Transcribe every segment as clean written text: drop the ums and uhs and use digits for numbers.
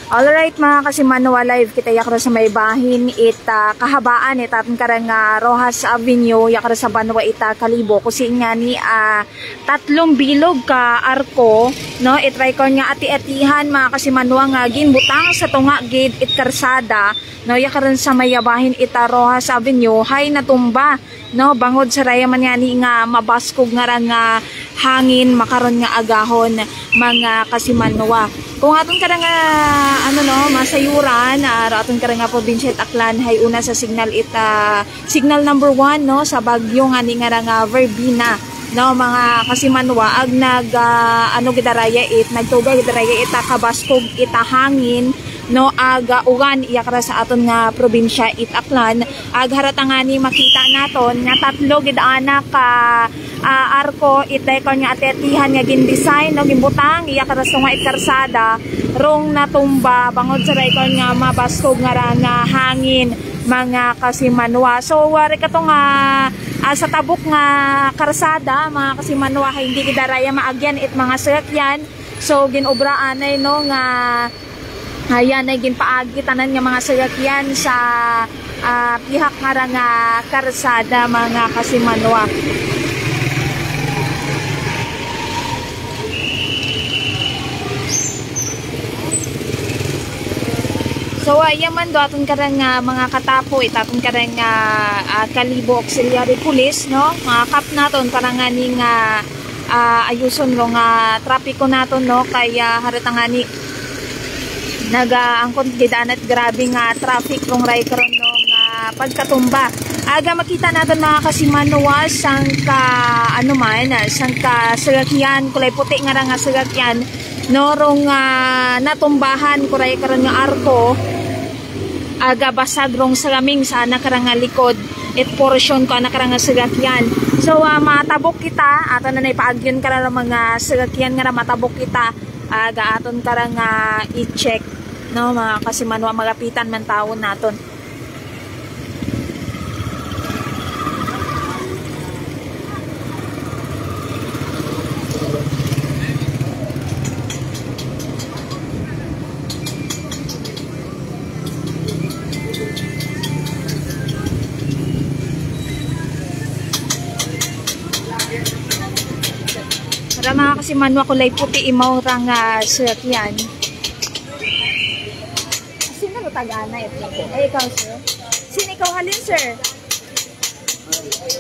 Alright mga kasimanwa, live kita yakra sa may bahin ita kahabaan ita karang Rojas Avenue yakra sa Banwa ita Kalibo kusi nga ni tatlong bilog ka arko no itry ko nga ati-atihan mga kasimanwa nga ginbutang sa tunga gate it karsada no yakra sa may bahin ita Rojas Avenue hay natumba no bangod sa raya man nga ni nga mabaskog nga rang hangin makaron nga agahon mga kasimanwa. Kung aton ka nga masayuran aton ka nga probinsya it Aklan hay una sa signal signal number 1 no sa bagyo nga ni nga Verbena no mga kasimanwa ag gidaraya it nagtuga gidaraya ita kabaskog ita hangin no aga ugan iyakra sa aton nga probinsya it Aklan ag haratangani makita naton nga tatlo gid anak ka arko itay ko nga atetihan nga gin-design no gimbutang iyakra sa nga karsada rong natumba bangod sa ray kon nga mabaskog nga hangin mga kasimanwa. So wari ka to nga sa tabok nga karsada mga kasimanwa hindi gidaraya maagyan it mga sakyan. So ginobraan ay no nga ayan ay ginpaagi tanan nga mga sakyan sa pihak nga karsada mga kasimanwa. So yaman do aton karang mga katapo aton karang Kalibo Auxiliary Police no mga kap naton parang nga ayuson ro nga trapiko naton no kaya haratangani nagaangkon gidanat grabe nga traffic rong ray karon no nga pagkatumba aga makita naton mga kasimanwa sangka sangka sagakyan kulay puti nga ra nga sagakyan no rong natumbahan kuray karon nga arko aga basag rong salaming sa anak karang likod it portion ko anak karang sagakyan. So matabok kita aton na ipaagyon karang mga sagakyan nga matabok kita aga aton karang i-check no mga kasimanwa magapitan man taon naton. Para mga kasimanwa kulay puti imaw rang sakyan. Sino ro tagana ito? Ay ikaw sir. Sino ikaw halin sir?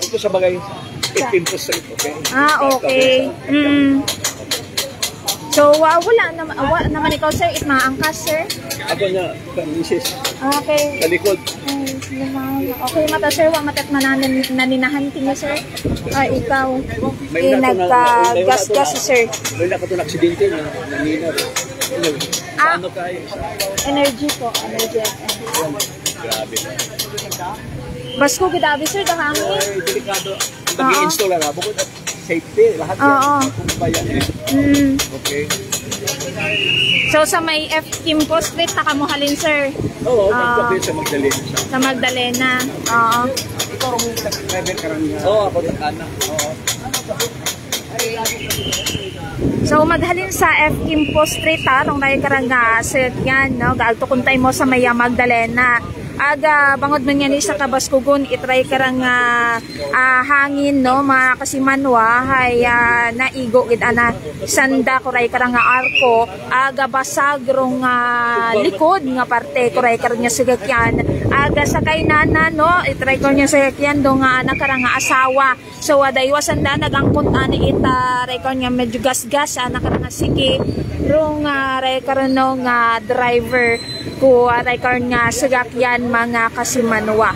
Ito sa bagay 15%, okay? Okay. So wala naman ikaw sir it maangkas sir. Ako na misis. Okay. Sa likod. Okay mata sir wa matat mananan naninahan tinga sir. Ikaw nagka-gas sir. May nakato na aksidente na nanina. Ano kayo? Energy po, energy. Grabe. Basko gidabi sir dahangin. Delikado. Nag-i-install na bukod at safety lahat yan. Bayan Okay. So sa may F. Kimpo Street nakamuhalin sir. Oo, magkapit sa Magdalena. Sa Magdalena. Oo. Ikaw ang driver karamihan. Oo, ako na. Oo. So maghalin sa F. Kimpo Street nung naay karang sakyan no gaalto kuntay mo sa may Magdalena. Aga bangod man yan sa kabaskugon itry karang hangin no mga kasimanwa hay naigo gid ana sanda kuray karang arko aga basag rong likod nga parte kuray karang sagakyan aga sakay nana no itry ko nya sagakyan do nga anak karang asawa so daywa sanda nagangkot ani ita ray ko nya medyo gas anak karang siki rong ray karang nga driver ko aray karang nga sagakyan mga kasimanwa.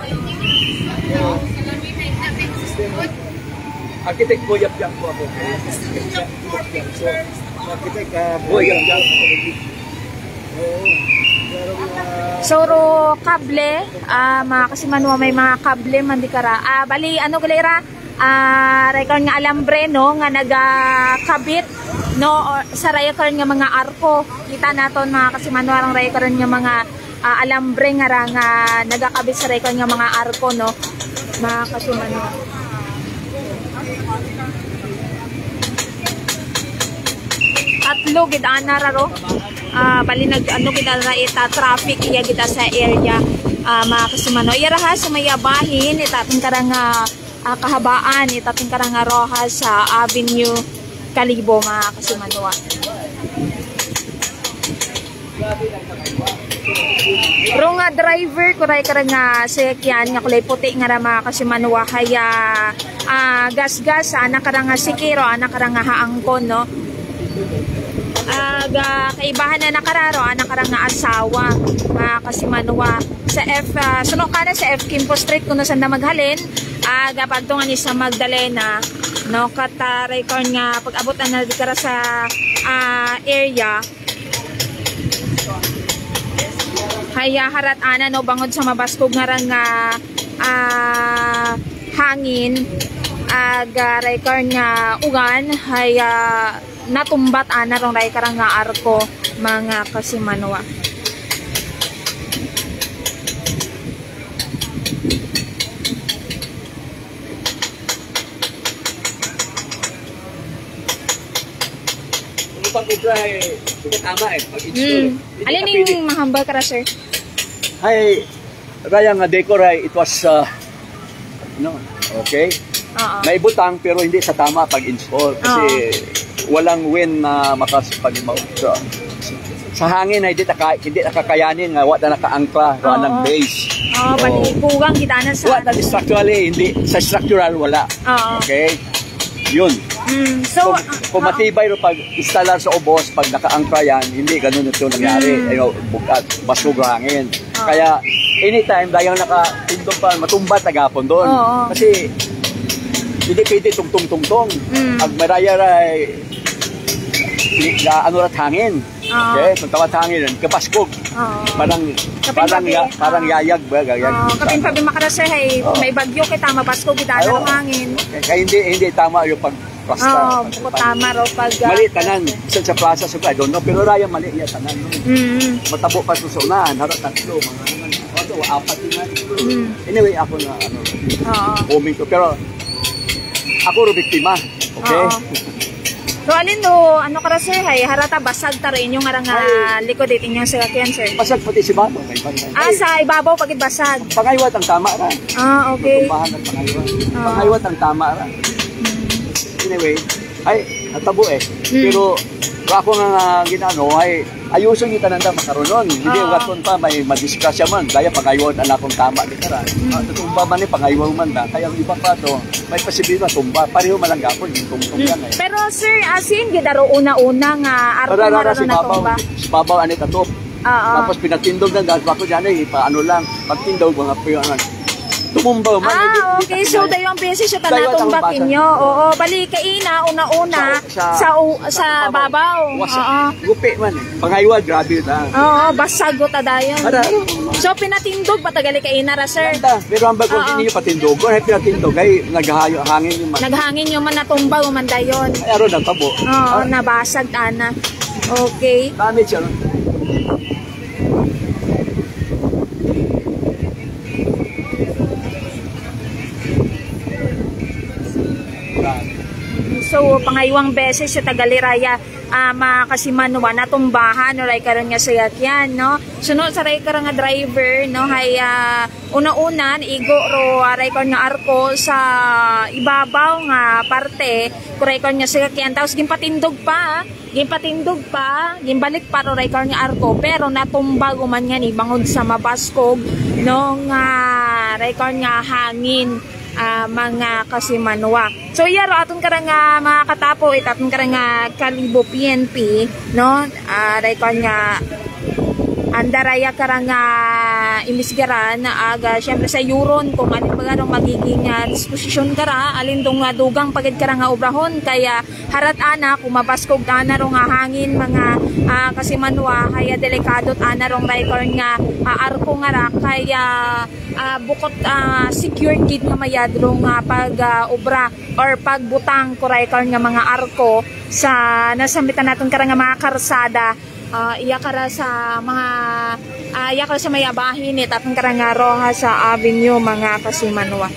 Architect Boyap Yang po ako. Architect Boyap Yang. So ro kable mga kasimanwa may mga kable man di kara. Bali ano galera record nga alambre no nga nagakabit no sa record nga mga arko. Kita naton mga kasimanwa ang record nga mga alambre nga nagakabit sa record nga mga arko no mga kasimanwa. tatlo gid ana ro. Bali nag ano gid ana ita traffic iya gid sa area mga kasimano. Iya ra sa mayabahin itatong karang kahabaan itatong karang Rojas sa Avenue Kalibo mga kasimano. Pero nga driver kuray karang sakyan nga kulay puti nga ra mga kasimano kaya gas-gas ana karang sikiro ana karang haangkon no. Kaibahan na nakararo ana karang asawa mga kasimanwa sa suno kana sa F Kimpo Street kuno saan na maghalin padtungan ni sa Magdalena no kataray kon nga pag-abot na dikara sa area kaya harat ana no bangod sa mabaskog nga rang hangin record nga ugan haya natumbat ana rong ray karang nga arko mga kasimanwa. Pag-try, tama pag-install. Alin yung mahambal ka sir? Hay, raya nga decor it was no, okay? May butang pero hindi sa tama pag-install kasi walang wind na makapag-mount. Sa hangin ay hindi nakakayanin nga wala nakaangkla, wala ng base. Kugang kita na sa wala structurally, hindi sa structural wala. Okay? Yun. So, kung matibay pag installer sa ubos, pag nakaangkla yan, hindi ganun ito nangyari. Bukat, basog hangin. Kaya, anytime, dahil nakatindog pa, matumba tagapon doon. Kasi, hindi pwede tungtong-tungtong. Pag maraya ray, ano rat hangin. Okay, kung tawat hangin, kapaskog. Parang yayag ba? Kapin pa makarasay, may bagyo kita, mapaskog kita ng hangin. Kaya hindi tama yung pag-plasta. Tama ro pag... Mali tanan. Isa sa plaza, I don't know. Pero raya mali iya tanan. Matabo pa sa unahan. Harap tatlo. Apat yun. Anyway, ako na booming ko. Pero ako ro biktima. Okay? So alin no, ano ka sir, harata basag ta rin yung harang likod dito inyong sakyan sir. Basag pati si babaw. Sa ibabaw pagit basag. Pangaywat ang tama ra. Okay. Tumbahan ng pangaywat. Pangaywat ang tama ra. Anyway, natabo Pero ako nga ginano ayuson yung tananda makaroon. Hindi waton pa may madiskasya man. Daya pangaywat ang akong tama di tara. Tumba man pangaywat man da. Kaya iba pa to, may posibilidad tumba. Pareho malanggapon yung tungtong yan Pero sir, asin gidaro una-una nga arko maroon na tumba. Si babaw anit atop. Tapos pinatindog na dahil ako dyan paano lang. Pagtindog mga puyanan. Tumumba man. Okay. So, dayo ang beses siya tanatumbak inyo. Oo, bali kaina, una-una, sa babaw. Gupi man Pangaywad, grabe ta. Basag ko ta dayon. So, pinatindog, patagali kaina ra, sir. Pero ang bago ninyo patindog, kung pinatindog, ay naghahangin yung man. Naghangin yung man natumba, man dayon. Ay, aron, natabo. Nabasag, ana. Okay. Damage siya. So, pangaywang beses sa Tagaliraya, mga kasimanwa, natumbahan, no, ray karon nga sayakyan, no? Sunod sa ray karon nga driver, no, una-unan, igo ro, ray karon nga arko sa ibabaw nga parte, ray karon nga sayakyan, tapos gimpatindog pa, gimbalik pa ro ray karon nga arko, pero natumbag man nga ni, bangod sa mabaskog, no, nga, ray karon nga hangin, mga kasimanwa. So yaro atong karang mga katapo atong karang Kalibo PNP no record nga andaraya karang imisgaran aga syempre sa yuron kung alin ba magiging disposisyon kara alin dong dugang pagid karang obrahon kaya harat ana kung mabaskog ana rong hangin mga kasimanwa kaya delikado ana rong record nga arko nga ra kaya bukod secure gid nga mayadrong pag obra or pagbutang ko record nga mga arko sa nasamitan naton karang mga karsada iya kara sa mga iya kara sa mayabahin atong karang Rojas sa Avenue mga kasimanwa.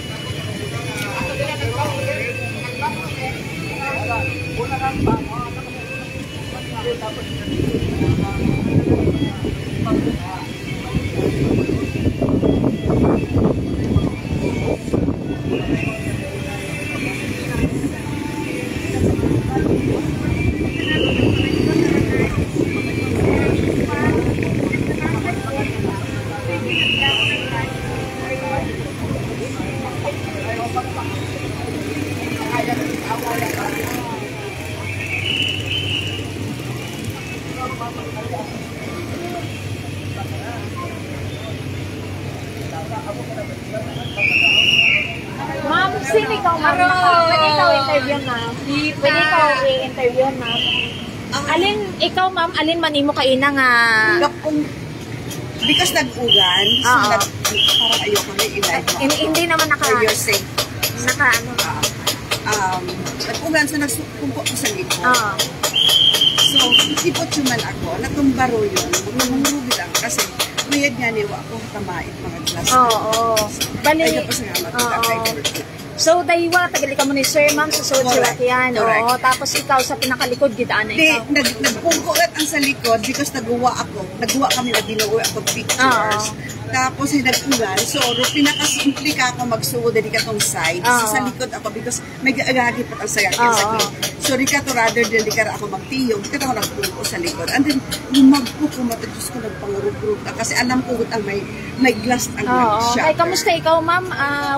Sino ikaw, ma'am? Pwede ikaw interview na. Pwede ikaw i-interview na. Alin, ikaw, ma'am, alin man imo kaina nga... Because nag-ugan, so parang ayoko na i-live mo. Hindi naman For your sake. Nag-ugan, so nagsukumpo ko sa lipo. So, ipot man ako, natumbaro yun. Magmamangrubi lang kasi mayad nga niwa ako tamait mga glass. Bali. Ay, tapos nga matutagay. So, daywa, tagali ka mo ni Sir, ma'am, sa suot sila yan. Oo, tapos ikaw sa pinakalikod, gidaan na ikaw. Nagpungkulat ang sa likod because nagawa kami na binuwi ako pictures. Tapos nag-ulan, so pinakasimple ka ako magsuod din ka tong side. So, sa likod ako because may agagi pa ang sayang sa likod. So, di ka to rather than di ka ako magtiyog, di ka ako nagpungko sa likod. And then, lumagpo ko, matagos ko nagpangurug-rug kasi alam ko ang may glass ang nag-shatter. Ay, kamusta ikaw, ma'am?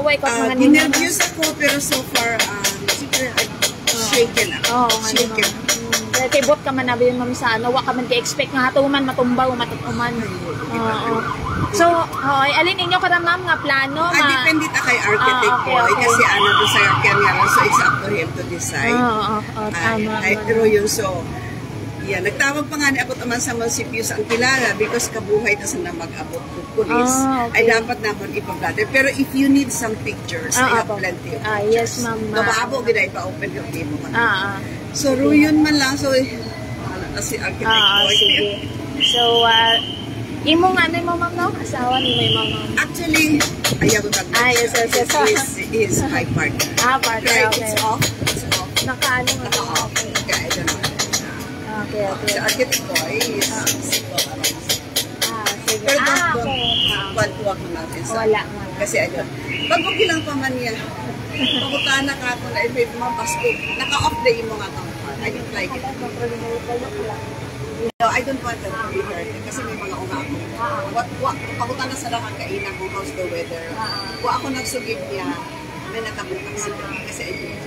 Why ka mga Dinerviews ako, pero so far, super shaken ako. Shaken. Kay bot ka man na yun, ma'am, sa ano, wa ka man ka-expect nga hatuman, matumbaw, matutuman. So, alin inyo ka na, ma'am, nga plano? Depende ta kay architect ko. Kasi ano to sa kanya, so it's up to him to decide. Tama. Pero yun, so, yeah, nagtawag pa nga ni ako naman sa munisipyo sa Kilala because kabuhay na sa na mag-abot ng pulis. Ay dapat naman ipag-blatter. Pero if you need some pictures, I have plenty of pictures. Yes, ma'am. Mabaabo, gina ipa-open yung demo man. So, yun man lang. So, si architect ko. Sige. So, imong ano mo, ma'am, no? Asawa ni may ma'am. Actually, ayaw ko yes. Is my partner. Partner, okay. It's off. Naka-ano nga. Naka-off. Kaya, I don't know. Okay. The architect ko is Sige. pero wag mo natin sa... Wala. Kasi ano, pag okay lang pa man yan, pagutaan na ka ako na may mga Pasko, naka-off day mo nga kang part. I don't like it. No, I don't want that to be hurt kasi may mga umako. Pagutaan na sa lang ang kainan kung how's the weather. Kung ako nagsugib niya, may natabutang sila kasi I don't.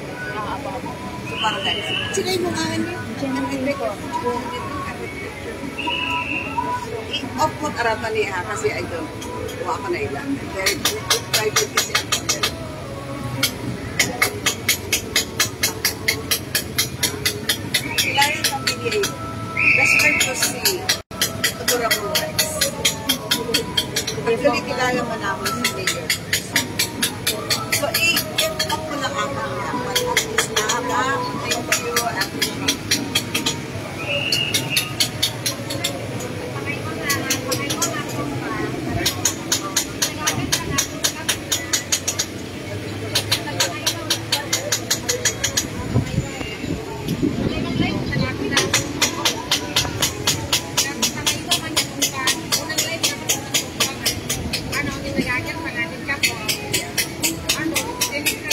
So parang dahil, sila yung mga niya. Off mo aratan niya kasi I don't. Kuha ko na ilan. Very private kasi ako. Kailangan sa PDA. That's hard to see. Tutura mo rights. Actually, kailangan mo naman sa mayor. So, off mo lang ako niya. But at least na thank you.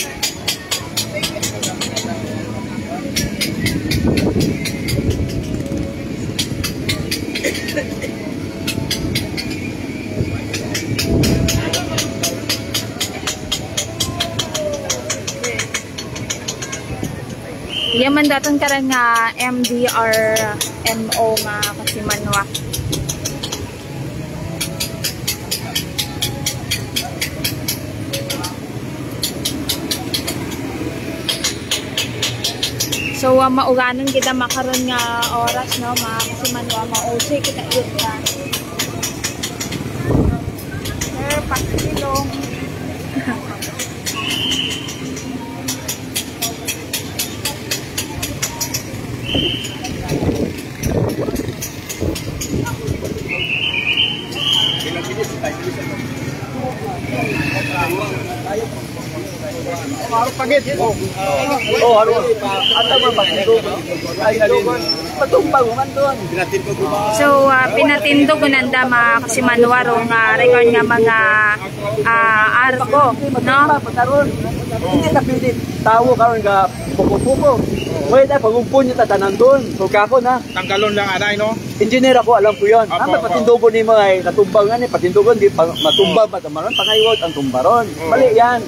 Yaman datan karang nga MDRMO nga kasi manwa. So mauganon kita makaron nga oras no mga kasi manwa mausay kita yun ka. Pakilong. So, pinatindog ko nanda mga kasimanwaro nga record nga mga arko, no? Hindi na pilit tawo karon nga pupo-pupo. Pwede pagumpo niyo tatanan doon. So kako na. Tanggalon lang anay no. Engineer ako, alam ko 'yon. Patindogon ni mga katumbangan ni patindogon di matumbang matamaron pangaywat ang tumbaron. Mali 'yan.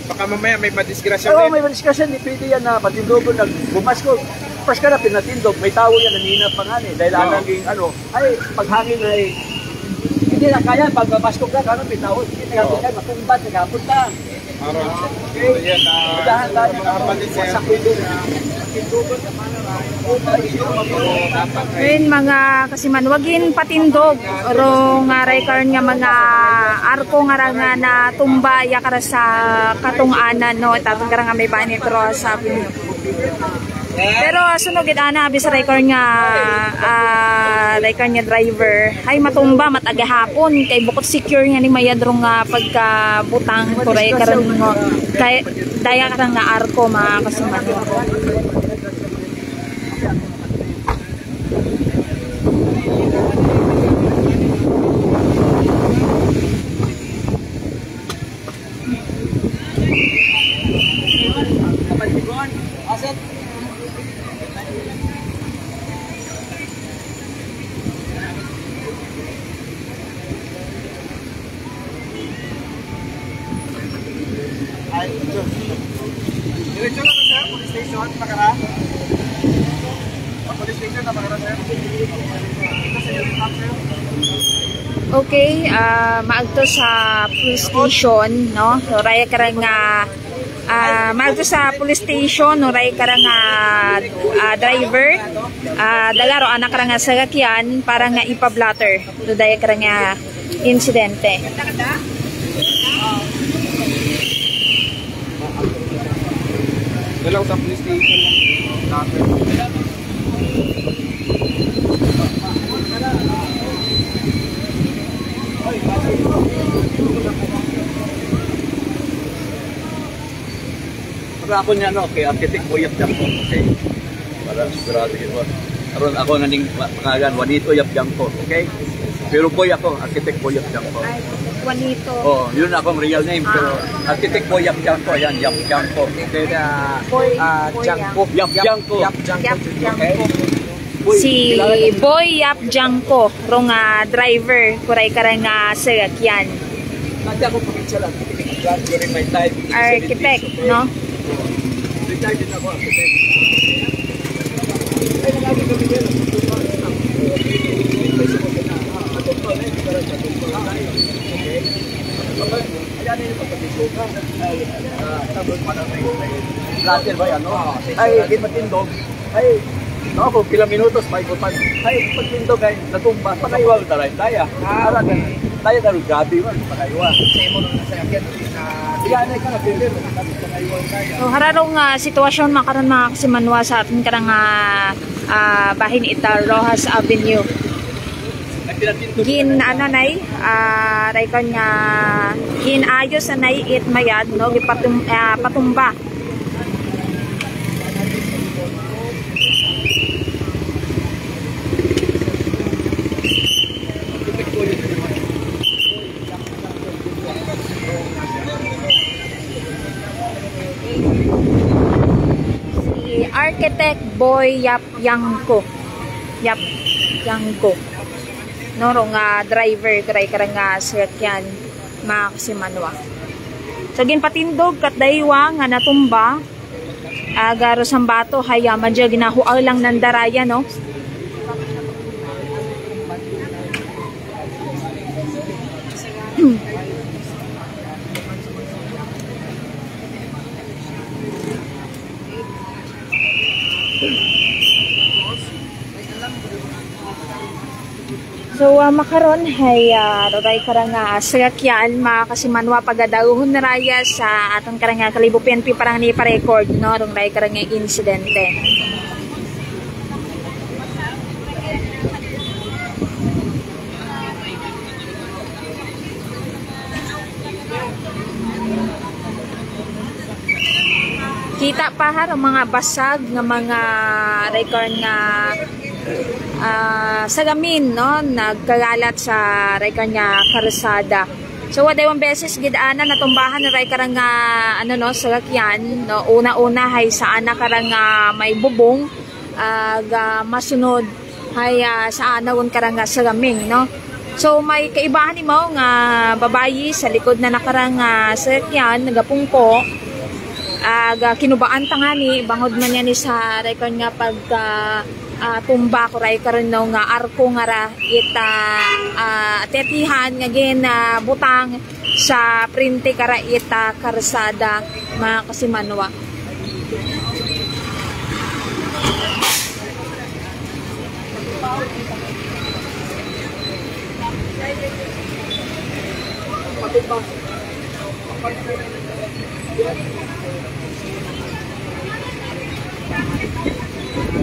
Baka mamaya may madisgrasya din. May madisgrasya ni pwede yan na patindogon nagbumas ko. Pas ka na pinatindog, may tawo yan nanina pa nga ni dahil anang ano, ay paghangin ay hindi Hindi na kaya, pag mapaskog ka, kano, pitawod. Hindi nagapot ka, matumbat, nagapot ka. Aron. Yan na. Dahan tayo, Nakapalit siya. sa kulo. Ayun mga kasiman, wagin patindog oro nga record nga mga arko nga nga na tumba ya kara sa katunganan no tatong kara nga may bani pero sabi niyo. Pero sunog gid ana bis record nga record nga driver ay matumba matagahapon kay bukod secure nga ni mayadrong nga pagkabutang kuray karon ngo kay daya kara nga arko mga kasiman. Aset. Ay, ito. Diretso lang sir, police station, makara. Police station na makara sir. Ito sa yung map sir. Okay, maagto sa police station, no? So, raya ka nga, maagto sa police station, no? Raya ka nga driver, dalaro anak ka nga sagakyan para nga ipablatter. So, daya ka nga insidente. Dalaw sa police station lang. Para ako niya, no, kay Architect Boyap Jampo. Okay? Para sigurado ito. Karon ako naning pangalan, Juanito Yap Jampo. Okay? Pero boy ako, Architect Boyap Jampo. Ay, Juanito. Oh, yun akong real name. Pero Architect Boyap Jampo, yan, Yap Jampo. Okay? Boy Jampo. Yap Jampo. Yap Jampo. Boy, Si kilala ka- Boy Yap Janko, rong driver, kuray ka nga sagakyan. Nanti ako pag-itsa lang. During my time. Architect, no? Retired din ako, architect. Ay, nagagi kami din. Ayan yung pagkabisuka. Tapos may platter ba yan, no? Ay, matindog. Ay, no, kung ilang minutos, may kutan. Ay, pagtindog ay natumba. Pakaiwa ko tayo. Daya. Daya na rin gabi man. Pakaiwa. Semo nung nasa agyan. Iyan ay ka na pindir. Pakaiwa tayo. So, hararong sitwasyon makaroon mga kasimanwa sa ating karang bahin ita Rojas Avenue. Gin ano nay, raykon nga gin ayos anay it mayad no patumba. Architect Boy Yap Janko. Yap Janko. No nga driver kay karang nga sakyan makasimanwa. So gin patindog kat daywa nga natumba. Agaro sambato haya madya ginahuaw lang ng daraya no. So makaron hay roday karang sakyan makasimanwa pagadawhon na raya sa atong karang Kalibo PNP parang ni pa-record no rong ray karang insidente. Kita pa har mga basag nga mga record nga sagamin no nagkagalat sa record nga karsada. So wadayong beses gidaanan natumbahan na ray karang ano no sagakyan no una-una hay sa ana karang may bubong masunod hay sa anawon karang sagaming no. So may kaibahan nimo nga babayi sa likod na nakarang sagakyan nagapungko kinubaan tangani bangod man yan sa record nga pagka tumba ko ray karon no nga arko nga ra ita tetihan nga butang sa printe karaita karsada mga kasimanwa.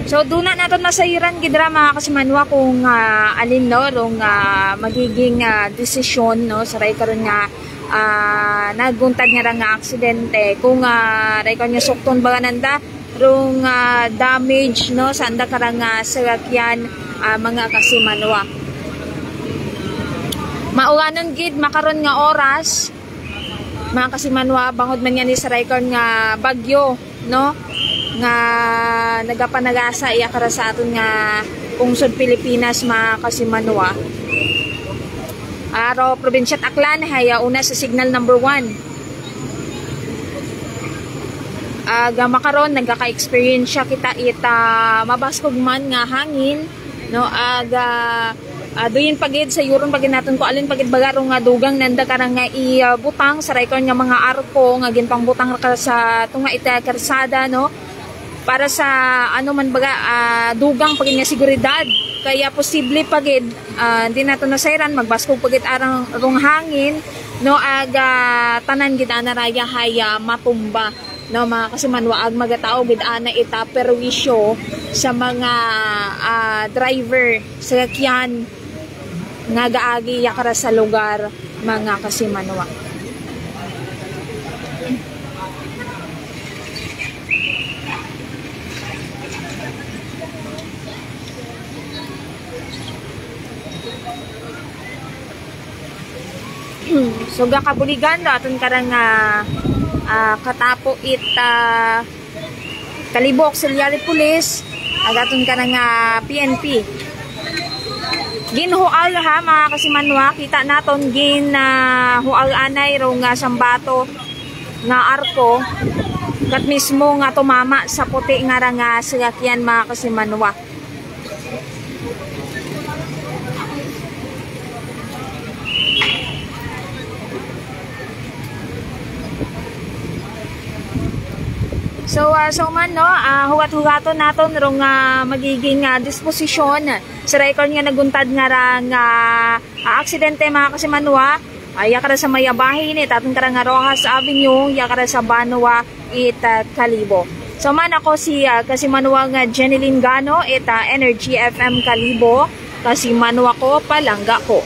So duna naton masairan gidra mga kasimanwa kung alin no rong magiging desisyon no sa ray karon nga naguntad nga nga aksidente kung ray karon nga sukton ba nanda rong damage no sa anda karang sasakyan mga kasimanwa. Mauwanon gid makaron nga oras mga kasimanwa bangod man yan ni sa ray karon nga bagyo no nga nagapanagasa iya kara sa aton nga pungsod Pilipinas mga kasimanwa. Aro probinsya Aklan haya una sa signal number 1. Makaron nagaka-experience kita ita mabaskog man nga hangin no duyin pagid sa yuron pagid naton ko alin pagid bagarong nga dugang nanda karang nga ibutang sa raykon nga mga arko nga ginpang butang sa tunga ita karsada no para sa ano man baga dugang pagid nga seguridad kaya posible pagid hindi nato nasayran magbaskog pagid arang rong hangin no tanan gid ana raya haya matumba no mga kasimanwa ag magatao gid ana ita perwisyo sa mga driver sa sakyan nga gaagi yakara sa lugar mga kasimanwa. So gakabuligan aton karang katapo Kalibo Auxiliary Police agaton karang PNP ginhual ha mga kasimanwa kita naton hual anay ro nga sambato nga arko kat mismo nga tumama sa puti nga sasakyan mga kasimanwa. So man no hugat-hugaton naton rong magiging disposisyon sa record nga naguntad nga aksidente mga kasimanwa yakara sa Mayabahin aton karang Rojas Avenue yakara sa Banwa Kalibo. So man ako si kasimanwa nga Jeneline Gano Energy FM Kalibo kasimanwa ko palangga ko.